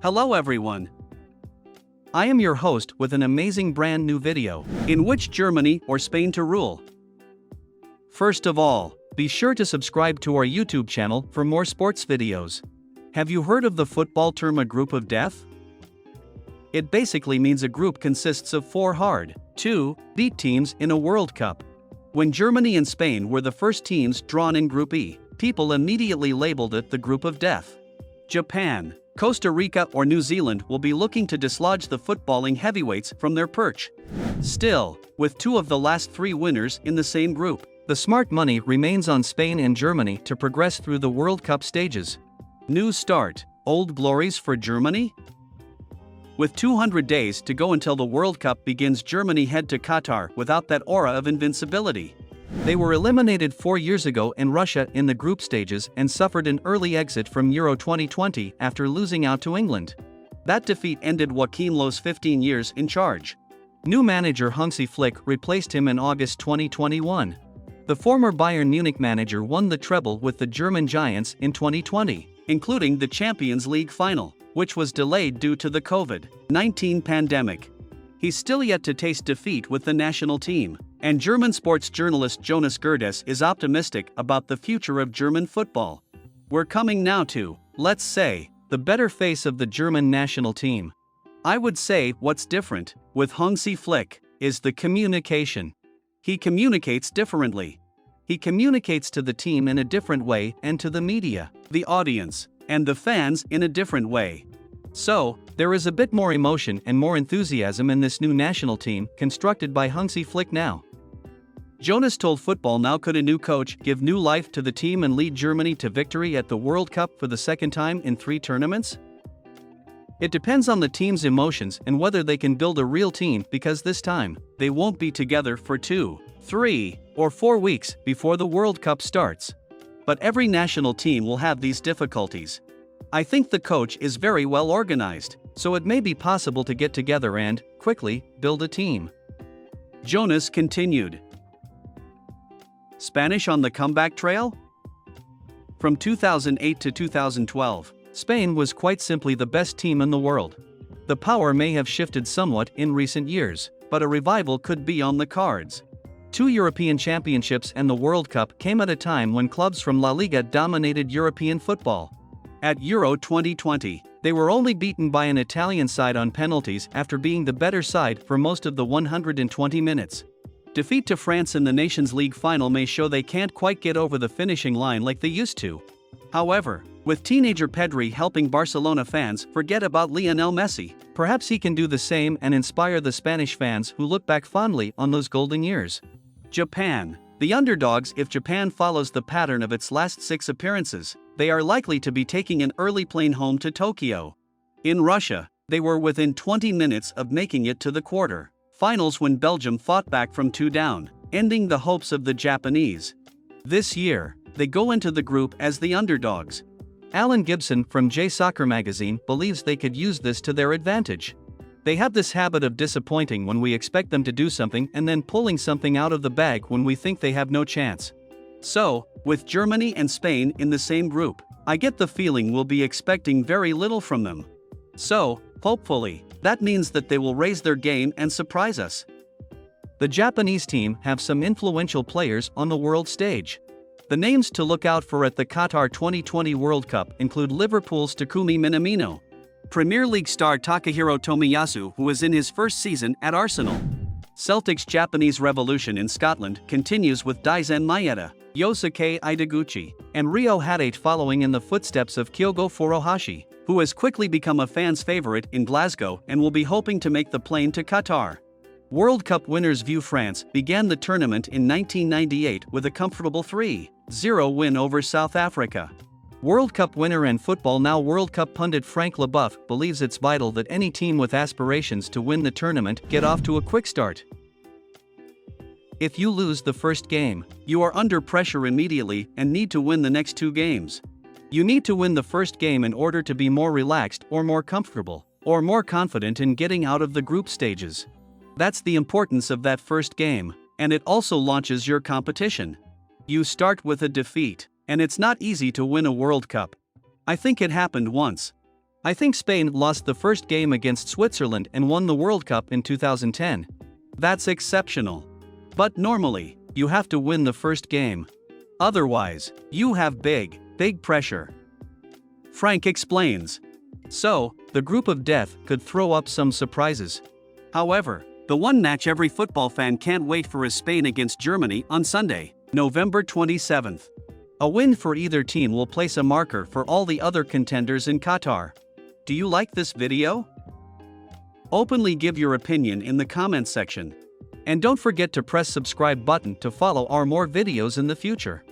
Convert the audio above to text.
Hello everyone. I am your host with an amazing brand new video, in which Germany or Spain to rule. First of all, be sure to subscribe to our YouTube channel for more sports videos. Have you heard of the football term a group of death? It basically means a group consists of 4 hard to beat teams in a World Cup. When Germany and Spain were the first teams drawn in Group E, people immediately labeled it the group of death. Japan, Costa Rica or New Zealand will be looking to dislodge the footballing heavyweights from their perch. Still, with 2 of the last 3 winners in the same group, the smart money remains on Spain and Germany to progress through the World Cup stages. New start, old glories for Germany? With 200 days to go until the World Cup begins, Germany head to Qatar without that aura of invincibility. They were eliminated 4 years ago in Russia in the group stages and suffered an early exit from Euro 2020 after losing out to England. That defeat ended Joachim Löw's 15 years in charge. New manager Hansi Flick replaced him in August 2021. The former Bayern Munich manager won the treble with the German Giants in 2020, including the Champions League final, which was delayed due to the COVID-19 pandemic. He's still yet to taste defeat with the national team, and German sports journalist Jonas Gerdes is optimistic about the future of German football. We're coming now to, let's say, the better face of the German national team. I would say what's different with Hansi Flick is the communication. He communicates differently. He communicates to the team in a different way and to the media, the audience, and the fans in a different way. So, there is a bit more emotion and more enthusiasm in this new national team constructed by Hansi Flick now. Jonas told Football Now, could a new coach give new life to the team and lead Germany to victory at the World Cup for the second time in 3 tournaments? It depends on the team's emotions and whether they can build a real team, because this time, they won't be together for 2, 3, or 4 weeks before the World Cup starts. But every national team will have these difficulties. I think the coach is very well organized, so it may be possible to get together and, quickly, build a team. Jonas continued. Spanish on the comeback trail? From 2008 to 2012, Spain was quite simply the best team in the world. The power may have shifted somewhat in recent years, but a revival could be on the cards. 2 European championships and the World Cup came at a time when clubs from La Liga dominated European football. At Euro 2020, they were only beaten by an Italian side on penalties after being the better side for most of the 120 minutes. Defeat to France in the Nations League final may show they can't quite get over the finishing line like they used to. However, with teenager Pedri helping Barcelona fans forget about Lionel Messi, perhaps he can do the same and inspire the Spanish fans who look back fondly on those golden years. Japan, the underdogs. If Japan follows the pattern of its last 6 appearances, they are likely to be taking an early plane home to Tokyo. In Russia, they were within 20 minutes of making it to the quarter-finals when Belgium fought back from 2 down, ending the hopes of the Japanese. This year, they go into the group as the underdogs. Alan Gibson from J Soccer magazine believes they could use this to their advantage. They have this habit of disappointing when we expect them to do something and then pulling something out of the bag when we think they have no chance. So, with Germany and Spain in the same group, I get the feeling we'll be expecting very little from them. So, hopefully, that means that they will raise their game and surprise us. The Japanese team have some influential players on the world stage. The names to look out for at the Qatar 2020 World Cup include Liverpool's Takumi Minamino, Premier League star Takahiro Tomiyasu, who is in his first season at Arsenal. Celtic's Japanese revolution in Scotland continues with Daizen Maeda, Yosuke Ideguchi, and Ryo Hatate following in the footsteps of Kyogo Furuhashi, who has quickly become a fan's favorite in Glasgow and will be hoping to make the plane to Qatar. World Cup winners View France began the tournament in 1998 with a comfortable 3-0 win over South Africa. World Cup winner and Football Now World Cup pundit Frank Leboeuf believes it's vital that any team with aspirations to win the tournament get off to a quick start. If you lose the first game, you are under pressure immediately and need to win the next 2 games. You need to win the first game in order to be more relaxed or more comfortable, or more confident in getting out of the group stages. That's the importance of that first game, and it also launches your competition. You start with a defeat, and it's not easy to win a World Cup. I think it happened once. I think Spain lost the first game against Switzerland and won the World Cup in 2010. That's exceptional. But normally, you have to win the first game. Otherwise, you have big pressure. Frank explains. So, the group of death could throw up some surprises. However, the one match every football fan can't wait for is Spain against Germany on Sunday, November 27th. A win for either team will place a marker for all the other contenders in Qatar. Do you like this video? Openly give your opinion in the comments section. And don't forget to press subscribe button to follow our more videos in the future.